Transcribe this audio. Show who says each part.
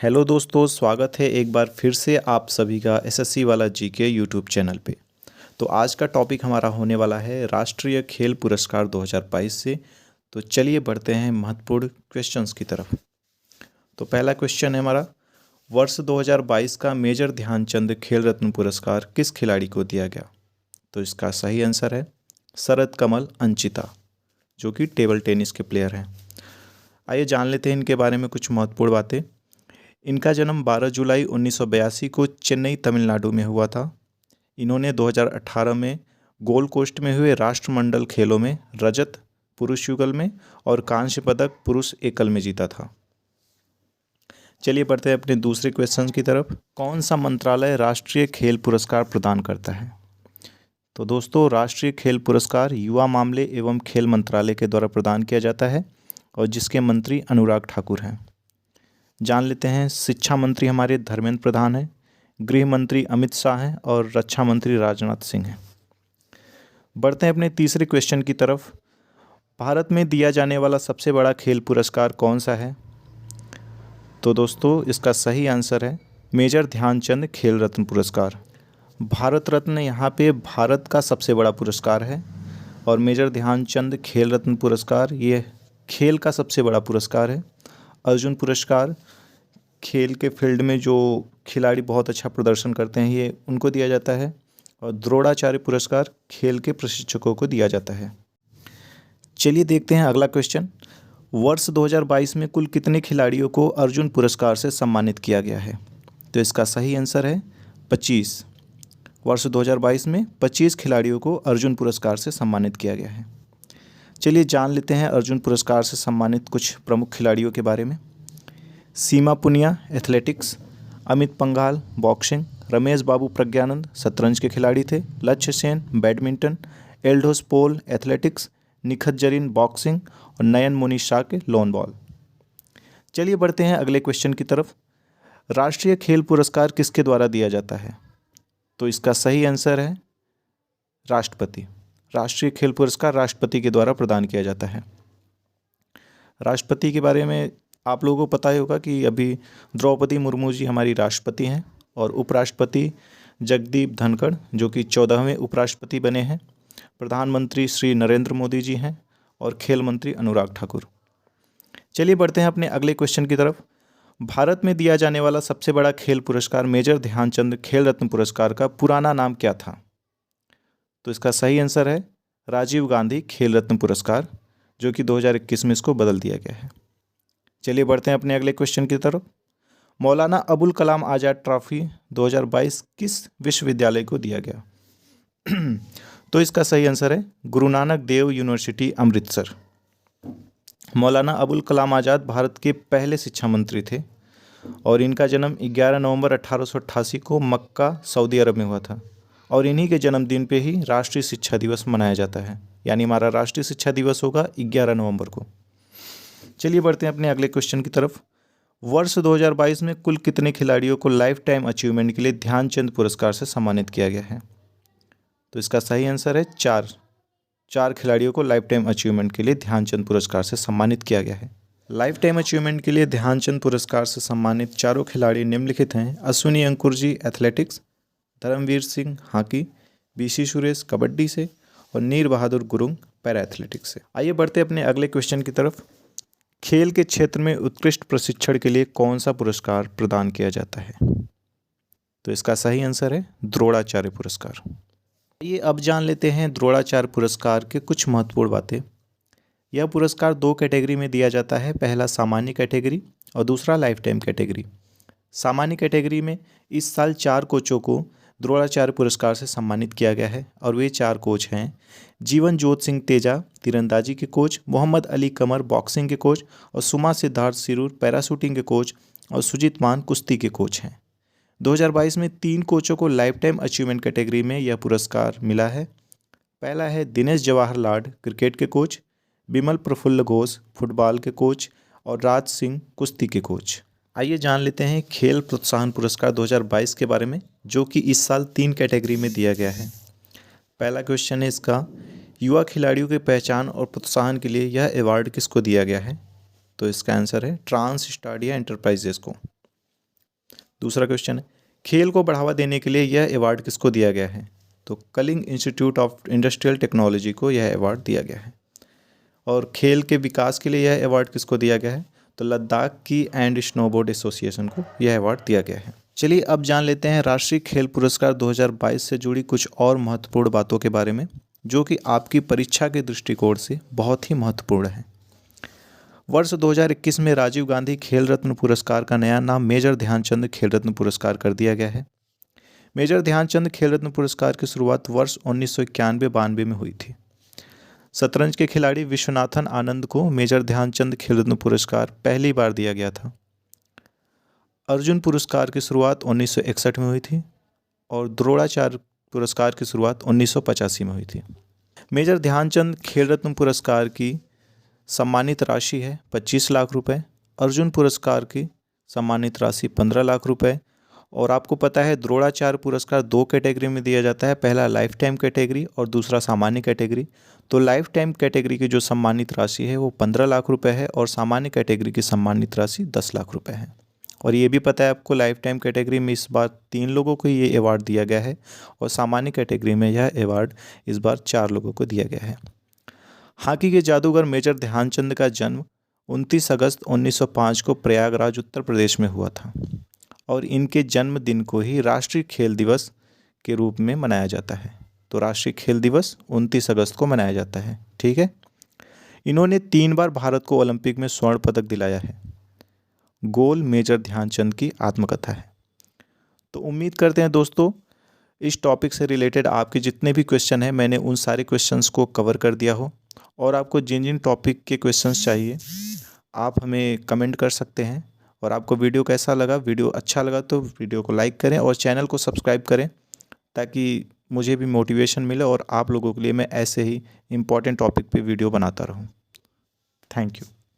Speaker 1: Hello दोस्तों, स्वागत है एक बार फिर से आप सभी का एसएससी वाला जीके यूट्यूब चैनल पे। तो आज का टॉपिक हमारा होने वाला है राष्ट्रीय खेल पुरस्कार 2022 से। तो चलिए बढ़ते हैं महत्वपूर्ण क्वेश्चंस की तरफ। तो पहला क्वेश्चन है हमारा, वर्ष 2022 का मेजर ध्यानचंद खेल रत्न पुरस्कार किस खिलाड़ी को दिया गया? तो इसका सही आंसर है शरद कमल अंचिता, जो कि टेबल टेनिस के प्लेयर हैं। आइए जान लेते हैं इनके बारे में कुछ महत्वपूर्ण बातें। इनका जन्म 12 जुलाई 1982 को चेन्नई तमिलनाडु में हुआ था। इन्होंने 2018 में गोल्ड कोस्ट में हुए राष्ट्रमंडल खेलों में रजत पुरुष युगल में और कांस्य पदक पुरुष एकल में जीता था। चलिए बढ़ते हैं अपने दूसरे क्वेश्चन की तरफ। कौन सा मंत्रालय राष्ट्रीय खेल पुरस्कार प्रदान करता है? तो दोस्तों, राष्ट्रीय खेल पुरस्कार युवा मामले एवं खेल मंत्रालय के द्वारा प्रदान किया जाता है और जिसके मंत्री अनुराग ठाकुर हैं। जान लेते हैं, शिक्षा मंत्री हमारे धर्मेंद्र प्रधान हैं, गृह मंत्री अमित शाह हैं और रक्षा मंत्री राजनाथ सिंह हैं। बढ़ते हैं अपने तीसरे क्वेश्चन की तरफ। भारत में दिया जाने वाला सबसे बड़ा खेल पुरस्कार कौन सा है? तो दोस्तों, इसका सही आंसर है मेजर ध्यानचंद खेल रत्न पुरस्कार। भारत रत्न यहाँ पे भारत का सबसे बड़ा पुरस्कार है और मेजर ध्यानचंद खेल रत्न पुरस्कार ये खेल का सबसे बड़ा पुरस्कार है। अर्जुन पुरस्कार खेल के फील्ड में जो खिलाड़ी बहुत अच्छा प्रदर्शन करते हैं ये उनको दिया जाता है और द्रोणाचार्य पुरस्कार खेल के प्रशिक्षकों को दिया जाता है। चलिए देखते हैं अगला क्वेश्चन। वर्ष 2022 में कुल कितने खिलाड़ियों को अर्जुन पुरस्कार से सम्मानित किया गया है? तो इसका सही आंसर है 25। वर्ष 2022 में 25 खिलाड़ियों को अर्जुन पुरस्कार से सम्मानित किया गया है। चलिए जान लेते हैं अर्जुन पुरस्कार से सम्मानित कुछ प्रमुख खिलाड़ियों के बारे में। सीमा पुनिया एथलेटिक्स, अमित पंघाल बॉक्सिंग, रमेश बाबू प्रज्ञानंद शतरंज के खिलाड़ी थे, लक्ष्य सेन बैडमिंटन, एल्डोस पोल एथलेटिक्स, निखत जरीन बॉक्सिंग और नयन मुनि शाह के लॉन बॉल। चलिए बढ़ते हैं अगले क्वेश्चन की तरफ। राष्ट्रीय खेल पुरस्कार किसके द्वारा दिया जाता है? तो इसका सही आंसर है राष्ट्रपति। राष्ट्रीय खेल पुरस्कार राष्ट्रपति के द्वारा प्रदान किया जाता है। राष्ट्रपति के बारे में आप लोगों को पता ही होगा कि अभी द्रौपदी मुर्मू जी हमारी राष्ट्रपति हैं और उपराष्ट्रपति जगदीप धनखड़ जो कि 14वें उपराष्ट्रपति बने हैं। प्रधानमंत्री श्री नरेंद्र मोदी जी हैं और खेल मंत्री अनुराग ठाकुर। चलिए बढ़ते हैं अपने अगले क्वेश्चन की तरफ। भारत में दिया जाने वाला सबसे बड़ा खेल पुरस्कार मेजर ध्यानचंद खेल रत्न पुरस्कार का पुराना नाम क्या था? तो इसका सही आंसर है राजीव गांधी खेल रत्न पुरस्कार, जो कि 2021 में इसको बदल दिया गया है। चलिए बढ़ते हैं अपने अगले क्वेश्चन की तरफ। मौलाना अबुल कलाम आज़ाद ट्रॉफी 2022 किस विश्वविद्यालय को दिया गया? तो इसका सही आंसर है गुरु नानक देव यूनिवर्सिटी अमृतसर। मौलाना अबुल कलाम आज़ाद भारत के पहले शिक्षा मंत्री थे और इनका जन्म 11 नवंबर 1888 को मक्का सऊदी अरब में हुआ था और इन्हीं के जन्मदिन पे ही राष्ट्रीय शिक्षा दिवस मनाया जाता है, यानी हमारा राष्ट्रीय शिक्षा दिवस होगा 11 नवंबर को। चलिए बढ़ते हैं अपने अगले क्वेश्चन की तरफ। वर्ष 2022 में कुल कितने खिलाड़ियों को लाइफ टाइम अचीवमेंट के लिए ध्यानचंद पुरस्कार से सम्मानित किया गया है? तो इसका सही आंसर है 4 खिलाड़ियों को लाइफ टाइम अचीवमेंट के लिए ध्यानचंद पुरस्कार से सम्मानित किया गया है। लाइफ टाइम अचीवमेंट के लिए ध्यानचंद पुरस्कार से सम्मानित चारों खिलाड़ी निम्नलिखित हैं। Ashwini Ankur ji athletics, Dharamvir Singh hockey, B C Suresh kabaddi से और नीर बहादुर गुरुंग पैरा एथलेटिक्स से। आइए बढ़ते अपने अगले क्वेश्चन की तरफ। खेल के क्षेत्र में उत्कृष्ट प्रशिक्षण के लिए कौन सा पुरस्कार प्रदान किया जाता है? तो इसका सही आंसर है द्रोणाचार्य पुरस्कार। ये अब जान लेते हैं द्रोणाचार्य पुरस्कार के कुछ महत्वपूर्ण बातें। यह पुरस्कार 2 कैटेगरी में दिया जाता है, पहला सामान्य कैटेगरी और दूसरा लाइफ टाइम कैटेगरी। सामान्य कैटेगरी में इस साल 4 कोचों को द्रोणाचार्य पुरस्कार से सम्मानित किया गया है और वे 4 कोच हैं। जीवन जोत सिंह तेजा तीरंदाजी के कोच, मोहम्मद अली कमर बॉक्सिंग के कोच और सुमा सिद्धार्थ सिरूर पैराशूटिंग के कोच और सुजीत मान कुश्ती के कोच हैं। 2022 में 3 कोचों को लाइफ टाइम अचीवमेंट कैटेगरी में यह पुरस्कार मिला है। पहला है दिनेश जवाहर लाड क्रिकेट के कोच, बिमल प्रफुल्ल घोष फुटबॉल के कोच और राज सिंह कुश्ती के कोच। आइए जान लेते हैं खेल प्रोत्साहन पुरस्कार 2022 के बारे में, जो कि इस साल 3 कैटेगरी में दिया गया है। पहला क्वेश्चन है इसका, युवा खिलाड़ियों की पहचान और प्रोत्साहन के लिए यह अवार्ड किसको दिया गया है? तो इसका आंसर है ट्रांस स्टाडिया एंटरप्राइजेस को। दूसरा क्वेश्चन है, खेल को बढ़ावा देने के लिए यह अवार्ड किसको दिया गया है? तो Kalinga institute of industrial technology को यह अवार्ड दिया गया है। और खेल के विकास के लिए यह अवार्ड किसको दिया गया है? तो लद्दाख की एंड स्नोबोर्ड एसोसिएशन को यह अवार्ड दिया गया है। चलिए अब जान लेते हैं राष्ट्रीय खेल पुरस्कार 2022 से जुड़ी कुछ और महत्वपूर्ण बातों के बारे में, जो कि आपकी परीक्षा के दृष्टिकोण से बहुत ही महत्वपूर्ण है। वर्ष 2021 में राजीव गांधी खेल रत्न पुरस्कार का नया नाम मेजर ध्यानचंद खेल रत्न पुरस्कार कर दिया गया है। मेजर ध्यानचंद खेल रत्न पुरस्कार की शुरुआत वर्ष 1991-92 में हुई थी। शतरंज के खिलाड़ी विश्वनाथन आनंद को मेजर ध्यानचंद खेल रत्न पुरस्कार पहली बार दिया गया था। अर्जुन पुरस्कार की शुरुआत 1961 में हुई थी और द्रोणाचार्य पुरस्कार की शुरुआत 1985 में हुई थी। मेजर ध्यानचंद खेल रत्न पुरस्कार की सम्मानित राशि है 25 लाख रुपए, अर्जुन पुरस्कार की सम्मानित राशि 15 लाख रुपए। और आपको पता है द्रोणाचार्य पुरस्कार 2 कैटेगरी में दिया जाता है, पहला लाइफ टाइम कैटेगरी और दूसरा सामान्य कैटेगरी। तो लाइफ टाइम कैटेगरी की जो सम्मानित राशि है वो 15 लाख रुपए है और सामान्य कैटेगरी की सम्मानित राशि 10 लाख रुपए है। और ये भी पता है आपको, लाइफ टाइम कैटेगरी में इस बार 3 लोगों को ये अवार्ड दिया गया है और सामान्य कैटेगरी में यह अवार्ड इस बार 4 लोगों को दिया गया है। हॉकी के जादूगर मेजर ध्यानचंद का जन्म 29 अगस्त 1905 को प्रयागराज उत्तर प्रदेश में हुआ था और इनके जन्मदिन को ही राष्ट्रीय खेल दिवस के रूप में मनाया जाता है। तो राष्ट्रीय खेल दिवस 29 अगस्त को मनाया जाता है, ठीक है। इन्होंने 3 बार भारत को ओलंपिक में स्वर्ण पदक दिलाया है। गोल मेजर ध्यानचंद की आत्मकथा है। तो उम्मीद करते हैं दोस्तों इस टॉपिक से रिलेटेड आपके जितने भी क्वेश्चन हैं मैंने उन सारे क्वेश्चंस को कवर कर दिया हो। और आपको जिन जिन टॉपिक के क्वेश्चंस चाहिए आप हमें कमेंट कर सकते हैं। और आपको वीडियो कैसा लगा, वीडियो अच्छा लगा तो वीडियो को लाइक करें और चैनल को सब्सक्राइब करें, ताकि मुझे भी मोटिवेशन मिले और आप लोगों के लिए मैं ऐसे ही इम्पोर्टेंट टॉपिक पे वीडियो बनाता रहूं। Thank you.